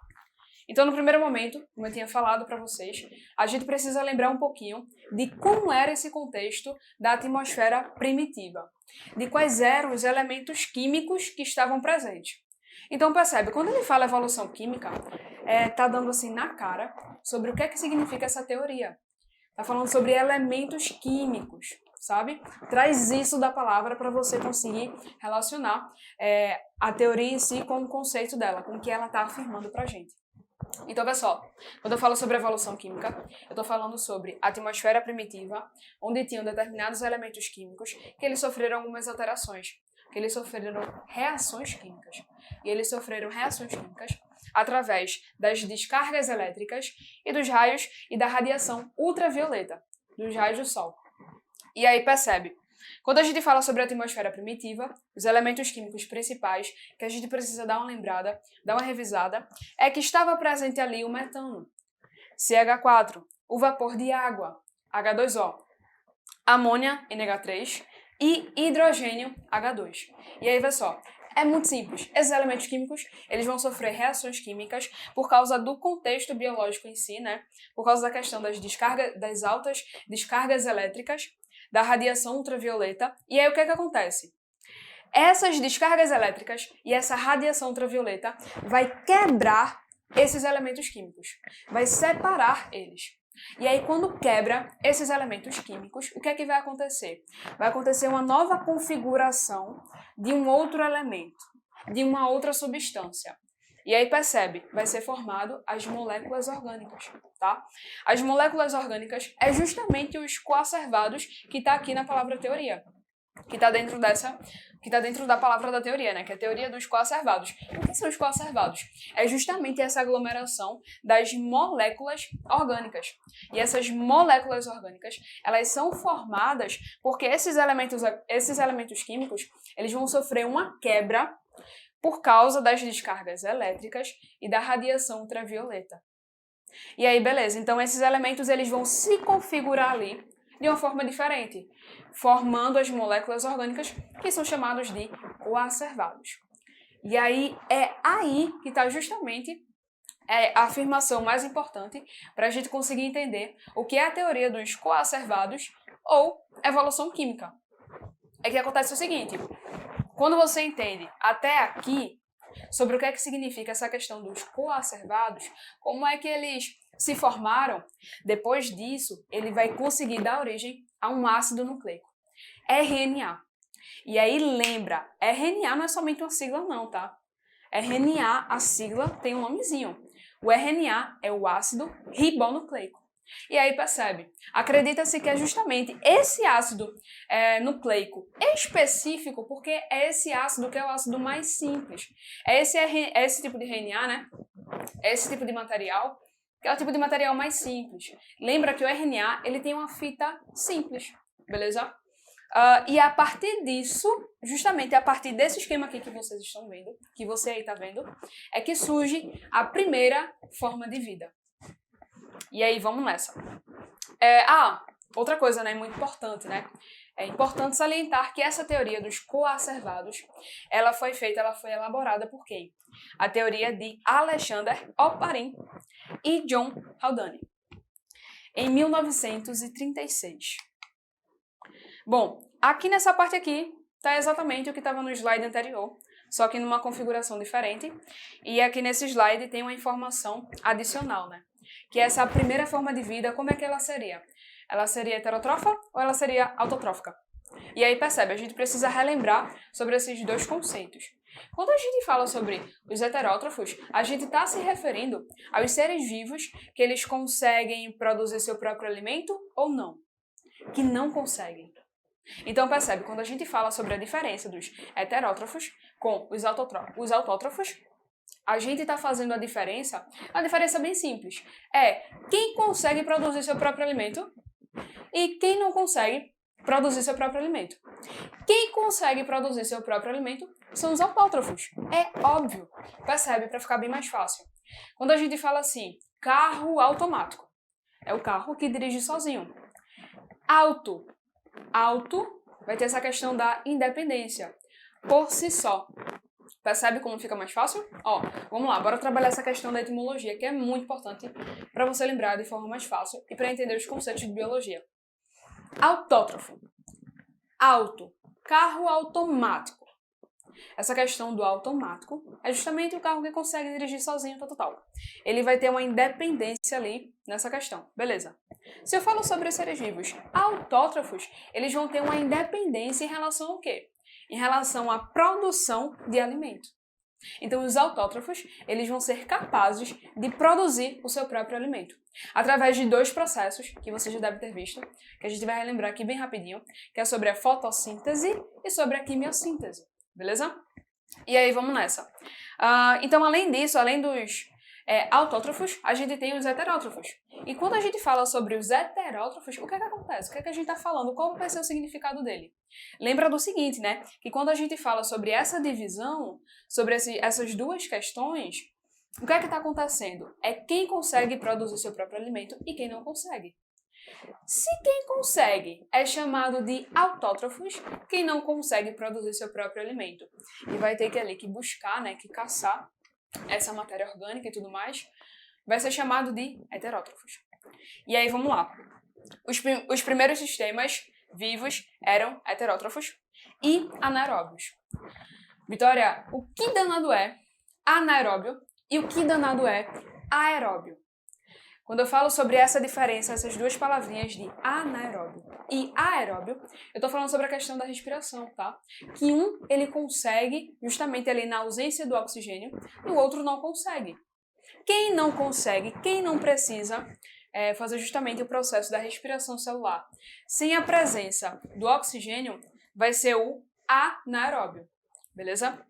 Então, no primeiro momento, como eu tinha falado para vocês, a gente precisa lembrar um pouquinho de como era esse contexto da atmosfera primitiva, de quais eram os elementos químicos que estavam presentes. Então, percebe, quando ele fala evolução química, tá dando assim na cara sobre o que é que significa essa teoria. Tá falando sobre elementos químicos, sabe? Traz isso da palavra para você conseguir relacionar a teoria em si com o conceito dela, com o que ela está afirmando pra gente. Então, pessoal, quando eu falo sobre evolução química, eu estou falando sobre a atmosfera primitiva, onde tinham determinados elementos químicos que eles sofreram algumas alterações, que eles sofreram reações químicas. E eles sofreram reações químicas através das descargas elétricas e dos raios e da radiação ultravioleta, dos raios do Sol. E aí percebe, quando a gente fala sobre a atmosfera primitiva, os elementos químicos principais que a gente precisa dar uma lembrada, dar uma revisada, é que estava presente ali o metano, CH4, o vapor de água, H2O, amônia, NH3 e hidrogênio, H2. E aí, vê só, é muito simples. Esses elementos químicos, eles vão sofrer reações químicas por causa do contexto biológico em si, né? Por causa da questão das altas descargas elétricas, da radiação ultravioleta. E aí o que acontece? Essas descargas elétricas e essa radiação ultravioleta vai quebrar esses elementos químicos, vai separar eles. E aí quando quebra esses elementos químicos, o que é que vai acontecer? Vai acontecer uma nova configuração de um outro elemento, de uma outra substância. E aí percebe, vai ser formado as moléculas orgânicas, tá? As moléculas orgânicas é justamente os coacervados que está aqui na palavra teoria, que está dentro da palavra da teoria, né? Que é a teoria dos coacervados. O que são os coacervados? É justamente essa aglomeração das moléculas orgânicas. E essas moléculas orgânicas, elas são formadas porque esses elementos químicos, eles vão sofrer uma quebra por causa das descargas elétricas e da radiação ultravioleta. E aí, beleza, então esses elementos eles vão se configurar ali de uma forma diferente, formando as moléculas orgânicas que são chamadas de coacervados. E aí é aí que está justamente a afirmação mais importante para a gente conseguir entender o que é a teoria dos coacervados ou evolução química. É que acontece o seguinte, quando você entende até aqui sobre o que é que significa essa questão dos coacervados, como é que eles se formaram, depois disso, ele vai conseguir dar origem a um ácido nucleico, RNA. E aí lembra, RNA não é somente uma sigla não, tá? RNA, a sigla, tem um nomezinho. O RNA é o ácido ribonucleico. E aí percebe, acredita-se que é justamente esse ácido nucleico específico, porque é esse ácido que é o ácido mais simples. É esse tipo de RNA, né? É esse tipo de material, que é o tipo de material mais simples. Lembra que o RNA ele tem uma fita simples, beleza? E a partir disso, justamente a partir desse esquema aqui que vocês estão vendo, que você aí está vendo, é que surge a primeira forma de vida. E aí, vamos nessa. Outra coisa, né, muito importante, né? É importante salientar que essa teoria dos coacervados, ela foi elaborada por quem? A teoria de Alexander Oparin e John Haldane, em 1936. Bom, aqui nessa parte aqui, está exatamente o que estava no slide anterior, só que numa configuração diferente. E aqui nesse slide tem uma informação adicional, né? Que essa primeira forma de vida, como é que ela seria? Ela seria heterotrófica ou ela seria autotrófica? E aí percebe, a gente precisa relembrar sobre esses dois conceitos. Quando a gente fala sobre os heterótrofos, a gente está se referindo aos seres vivos que eles conseguem produzir seu próprio alimento ou não? Que não conseguem. Então percebe, quando a gente fala sobre a diferença dos heterótrofos com os autótrofos, a gente está fazendo a diferença bem simples. É quem consegue produzir seu próprio alimento e quem não consegue produzir seu próprio alimento. Quem consegue produzir seu próprio alimento são os autótrofos. É óbvio. Percebe, para ficar bem mais fácil. Quando a gente fala assim, carro automático, é o carro que dirige sozinho. Auto vai ter essa questão da independência, por si só. Percebe como fica mais fácil? Ó, vamos lá, bora trabalhar essa questão da etimologia, que é muito importante para você lembrar de forma mais fácil e para entender os conceitos de biologia. Autótrofo. Auto. Carro automático. Essa questão do automático é justamente o carro que consegue dirigir sozinho, tal. Ele vai ter uma independência ali nessa questão, beleza. Se eu falo sobre os seres vivos autótrofos, eles vão ter uma independência em relação ao quê? Em relação à produção de alimento. Então, os autótrofos, eles vão ser capazes de produzir o seu próprio alimento, através de dois processos que você já deve ter visto, que a gente vai relembrar aqui bem rapidinho, que é sobre a fotossíntese e sobre a quimiossíntese, beleza? E aí, vamos nessa. Então, além disso, além dos autótrofos, a gente tem os heterótrofos. E quando a gente fala sobre os heterótrofos, o que é que acontece? O que é que a gente está falando? Qual vai ser o significado dele? Lembra do seguinte, né? Que quando a gente fala sobre essa divisão, sobre essas duas questões, o que é que está acontecendo? É quem consegue produzir seu próprio alimento e quem não consegue. Se quem consegue é chamado de autótrofos, quem não consegue produzir seu próprio alimento e vai ter que buscar, né, que caçar essa matéria orgânica e tudo mais, vai ser chamado de heterótrofos. E aí, vamos lá. Os primeiros sistemas vivos eram heterótrofos e anaeróbios. Vitória, o que danado é anaeróbio e o que danado é aeróbio? Quando eu falo sobre essa diferença, essas duas palavrinhas de anaeróbio e aeróbio, eu estou falando sobre a questão da respiração, tá? Que ele consegue, justamente ali na ausência do oxigênio, e o outro não consegue. Quem não consegue, quem não precisa fazer justamente o processo da respiração celular sem a presença do oxigênio, vai ser o anaeróbio, beleza?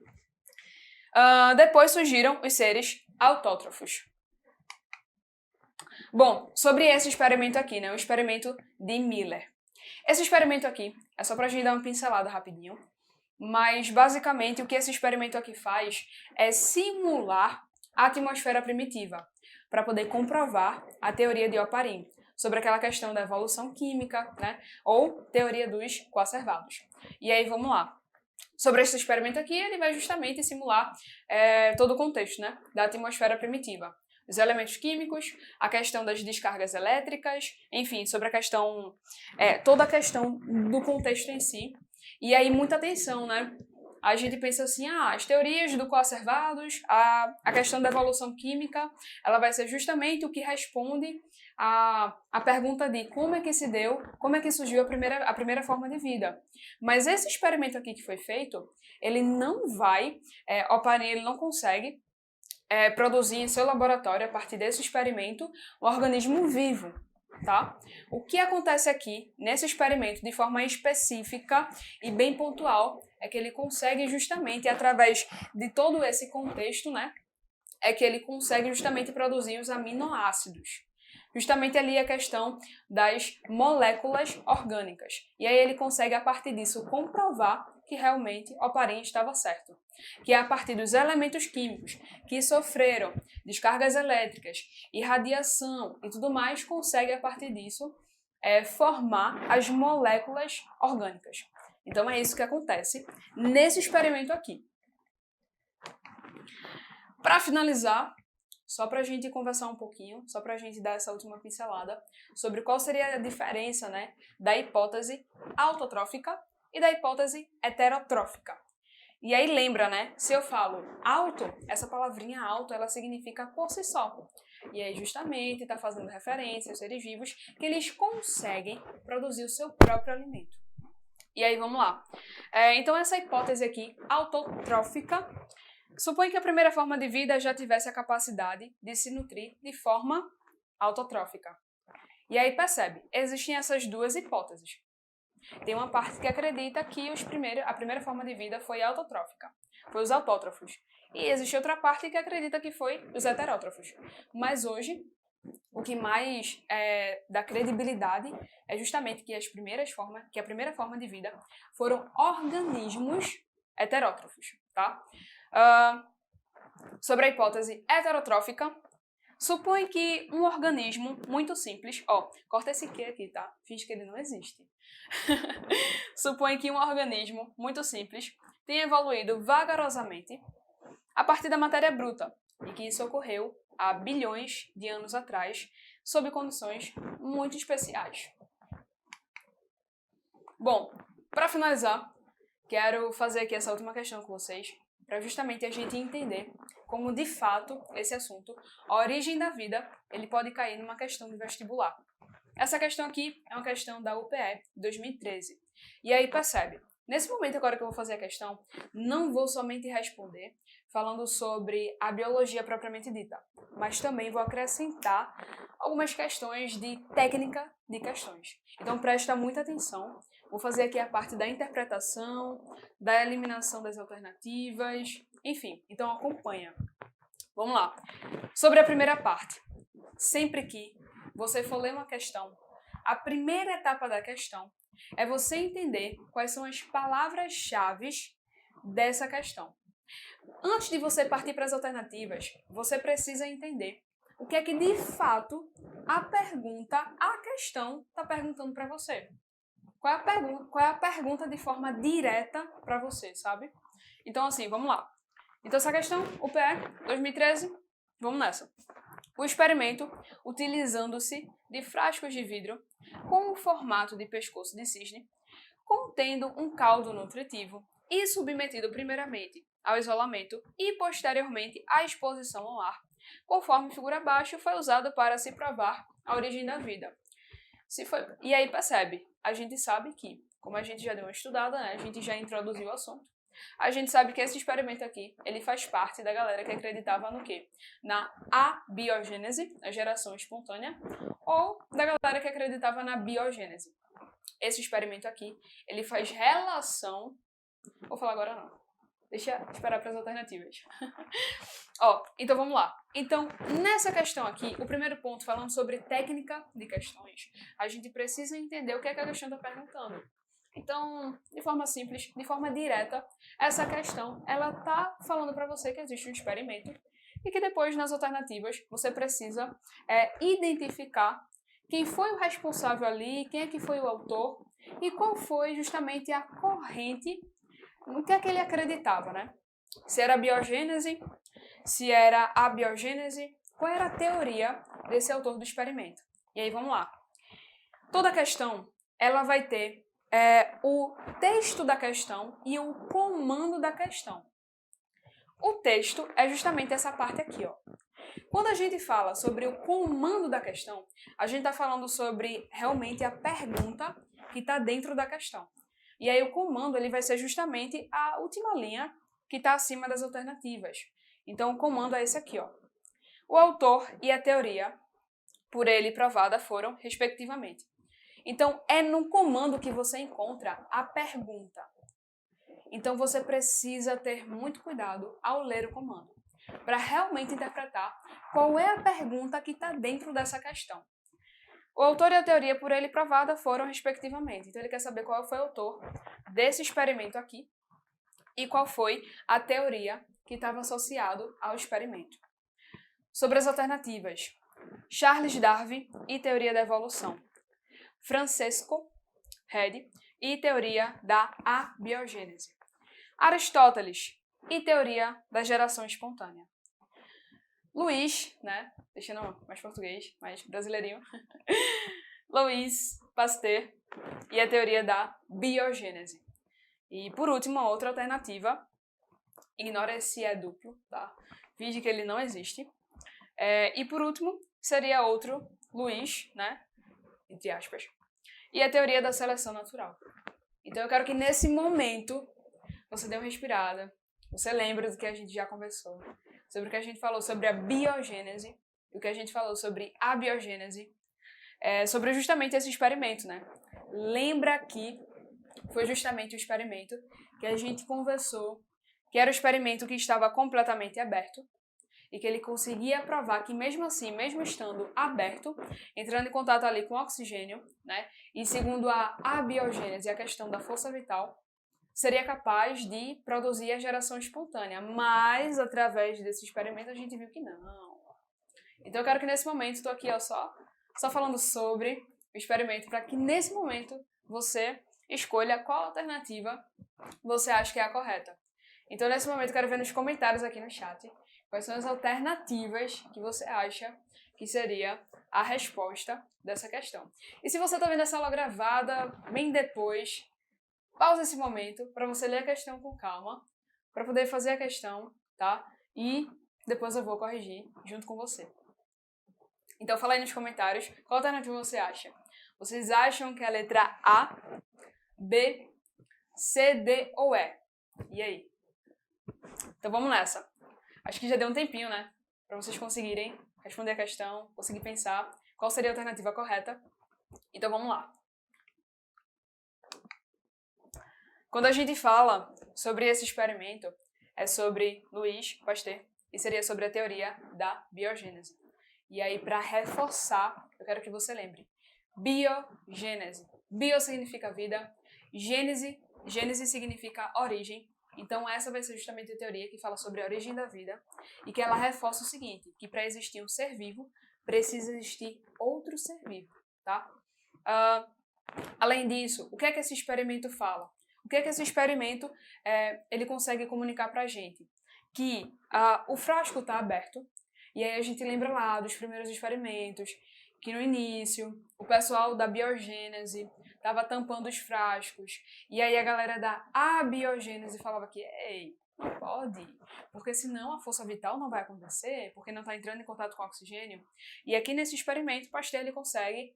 Depois surgiram os seres autótrofos. Bom, sobre esse experimento aqui, né? O experimento de Miller. Esse experimento aqui é só pra gente dar uma pincelada rapidinho, mas basicamente o que esse experimento aqui faz é simular a atmosfera primitiva, para poder comprovar a teoria de Oparin, sobre aquela questão da evolução química, né? Ou teoria dos coacervados. E aí, vamos lá. Sobre esse experimento aqui, ele vai justamente simular todo o contexto, né, da atmosfera primitiva. Os elementos químicos, a questão das descargas elétricas, enfim, sobre a questão, toda a questão do contexto em si. E aí, muita atenção, né? A gente pensa assim, as teorias do coacervados, a questão da evolução química, ela vai ser justamente o que responde a pergunta de como é que se deu, como é que surgiu a primeira forma de vida. Mas esse experimento aqui que foi feito, ele não vai, Oparin, ele não consegue produzir em seu laboratório, a partir desse experimento, um organismo vivo, tá? O que acontece aqui, nesse experimento, de forma específica e bem pontual, é que ele consegue justamente, através de todo esse contexto, né, é que ele consegue justamente produzir os aminoácidos. Justamente ali a questão das moléculas orgânicas. E aí ele consegue, a partir disso, comprovar que realmente Oparin estava certo. Que é a partir dos elementos químicos que sofreram descargas elétricas, irradiação e tudo mais, consegue, a partir disso, formar as moléculas orgânicas. Então é isso que acontece nesse experimento aqui. Para finalizar, só para a gente conversar um pouquinho, só para a gente dar essa última pincelada sobre qual seria a diferença, né, da hipótese autotrófica e da hipótese heterotrófica. E aí lembra, né, se eu falo auto, essa palavrinha auto, ela significa por si só. E aí justamente está fazendo referência aos seres vivos que eles conseguem produzir o seu próprio alimento. E aí vamos lá. Então essa hipótese aqui, autotrófica, supõe que a primeira forma de vida já tivesse a capacidade de se nutrir de forma autotrófica. E aí percebe, existem essas duas hipóteses. Tem uma parte que acredita que a primeira forma de vida foi autotrófica, foi os autótrofos. E existe outra parte que acredita que foi os heterótrofos. Mas hoje, o que mais dá credibilidade é justamente que a primeira forma de vida foram organismos heterótrofos, tá? Sobre a hipótese heterotrófica, supõe que um organismo muito simples, corta esse Q aqui, tá? Finge que ele não existe. Supõe que um organismo muito simples tenha evoluído vagarosamente a partir da matéria bruta, e que isso ocorreu há bilhões de anos atrás, sob condições muito especiais. Bom, para finalizar, quero fazer aqui essa última questão com vocês, para justamente a gente entender como, de fato, esse assunto, a origem da vida, ele pode cair numa questão de vestibular. Essa questão aqui é uma questão da UPE 2013. E aí percebe, nesse momento agora que eu vou fazer a questão, não vou somente responder falando sobre a biologia propriamente dita, mas também vou acrescentar algumas questões de técnica de questões. Então presta muita atenção. Vou fazer aqui a parte da interpretação, da eliminação das alternativas, enfim, então acompanha. Vamos lá. Sobre a primeira parte, sempre que você for ler uma questão, a primeira etapa da questão é você entender quais são as palavras-chave dessa questão. Antes de você partir para as alternativas, você precisa entender o que é que de fato a questão está perguntando para você. Qual é a pergunta de forma direta para você, sabe? Então, assim, vamos lá. Então, essa questão, UPE 2013, vamos nessa. O experimento, utilizando-se de frascos de vidro com o formato de pescoço de cisne, contendo um caldo nutritivo e submetido primeiramente ao isolamento e posteriormente à exposição ao ar, conforme figura abaixo, foi usado para se provar a origem da vida. E aí percebe, a gente sabe que, como a gente já deu uma estudada, né, a gente já introduziu o assunto, a gente sabe que esse experimento aqui, ele faz parte da galera que acreditava no quê? Na abiogênese, a geração espontânea, ou da galera que acreditava na biogênese. Esse experimento aqui, ele faz relação... Vou falar agora não. Deixa eu esperar para as alternativas. Então vamos lá. Então, nessa questão aqui, o primeiro ponto, falando sobre técnica de questões, a gente precisa entender o que é que a questão está perguntando. Então, de forma simples, de forma direta, essa questão, ela está falando para você que existe um experimento e que depois, nas alternativas, você precisa identificar quem foi o responsável ali, quem é que foi o autor e qual foi justamente a corrente no que é que ele acreditava, né? Se era a biogênese, se era a biogênese, qual era a teoria desse autor do experimento. E aí, vamos lá. Toda questão, ela vai ter o texto da questão e o comando da questão. O texto é justamente essa parte aqui, ó. Quando a gente fala sobre o comando da questão, a gente está falando sobre realmente a pergunta que está dentro da questão. E aí o comando ele vai ser justamente a última linha que está acima das alternativas. Então o comando é esse aqui, ó. O autor e a teoria por ele provada foram, respectivamente. Então é no comando que você encontra a pergunta. Então você precisa ter muito cuidado ao ler o comando, para realmente interpretar qual é a pergunta que está dentro dessa questão. O autor e a teoria por ele provada foram, respectivamente. Então ele quer saber qual foi o autor desse experimento aqui e qual foi a teoria que estava associado ao experimento. Sobre as alternativas, Charles Darwin e teoria da evolução, Francesco Redi e teoria da abiogênese, Aristóteles e teoria da geração espontânea, Luiz, né, deixando mais português, mais brasileirinho, Louis Pasteur e a teoria da biogênese. E por último, a outra alternativa, ignora se é duplo, tá? Finge que ele não existe. E por último, seria outro Luiz, né, entre aspas, e a teoria da seleção natural. Então eu quero que nesse momento você dê uma respirada, você lembre do que a gente já conversou, sobre o que a gente falou sobre a biogênese, o que a gente falou sobre a biogênese, sobre justamente esse experimento, né? Lembra que foi justamente o experimento que a gente conversou, que era o experimento que estava completamente aberto e que ele conseguia provar que mesmo assim, mesmo estando aberto, entrando em contato ali com o oxigênio, né? E segundo a abiogênese, a questão da força vital, seria capaz de produzir a geração espontânea, mas através desse experimento a gente viu que não. Então eu quero que nesse momento, estou aqui ó, só falando sobre o experimento, para que nesse momento você escolha qual alternativa você acha que é a correta. Então, nesse momento, eu quero ver nos comentários aqui no chat quais são as alternativas que você acha que seria a resposta dessa questão. E se você está vendo essa aula gravada, bem depois, pausa esse momento para você ler a questão com calma, para poder fazer a questão, tá? E depois eu vou corrigir junto com você. Então fala aí nos comentários qual alternativa você acha. Vocês acham que é a letra A, B, C, D ou E? E aí? Então vamos nessa. Acho que já deu um tempinho, né? Para vocês conseguirem responder a questão, conseguir pensar qual seria a alternativa correta. Então vamos lá. Quando a gente fala sobre esse experimento, é sobre Louis Pasteur e seria sobre a teoria da biogênese. E aí, para reforçar, eu quero que você lembre. Biogênese. Bio significa vida, gênese significa origem. Então, essa vai ser justamente a teoria que fala sobre a origem da vida e que ela reforça o seguinte, que para existir um ser vivo, precisa existir outro ser vivo, tá? Além disso, o que é que esse experimento fala? O que é que esse experimento ele consegue comunicar para a gente? Que o frasco está aberto, e aí a gente lembra lá dos primeiros experimentos, que no início o pessoal da biogênese estava tampando os frascos, e aí a galera da abiogênese falava que, ei, não pode, porque senão a força vital não vai acontecer, porque não está entrando em contato com o oxigênio. E aqui nesse experimento, Pasteur ele consegue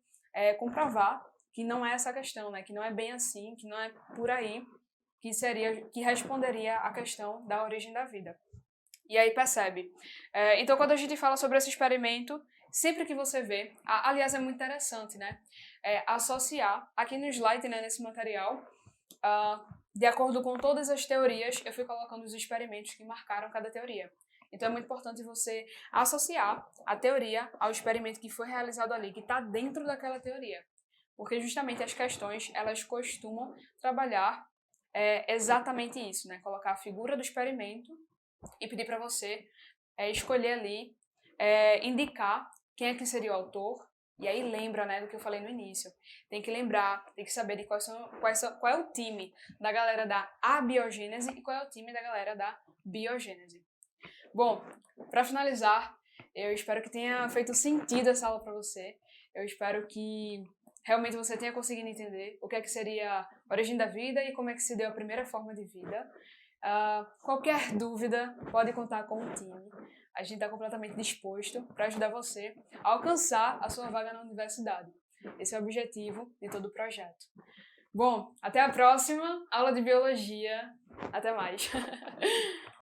comprovar que não é essa a questão, né? Que não é bem assim, que não é por aí que responderia à questão da origem da vida. E aí percebe. Então, quando a gente fala sobre esse experimento, sempre que você vê, aliás, é muito interessante, né? Associar, aqui no slide, né, nesse material, de acordo com todas as teorias, eu fui colocando os experimentos que marcaram cada teoria. Então, é muito importante você associar a teoria ao experimento que foi realizado ali, que está dentro daquela teoria. Porque justamente as questões, elas costumam trabalhar exatamente isso, né? Colocar a figura do experimento e pedir para você escolher ali, indicar quem é que seria o autor. E aí lembra, né, do que eu falei no início. Tem que lembrar, tem que saber de qual é o time da galera da abiogênese e qual é o time da galera da biogênese. Bom, para finalizar, eu espero que tenha feito sentido essa aula para você. Eu espero que realmente você tenha conseguido entender o que é que seria a origem da vida e como é que se deu a primeira forma de vida. Qualquer dúvida, pode contar com o time. A gente está completamente disposto para ajudar você a alcançar a sua vaga na universidade. Esse é o objetivo de todo o projeto. Bom, até a próxima aula de biologia. Até mais.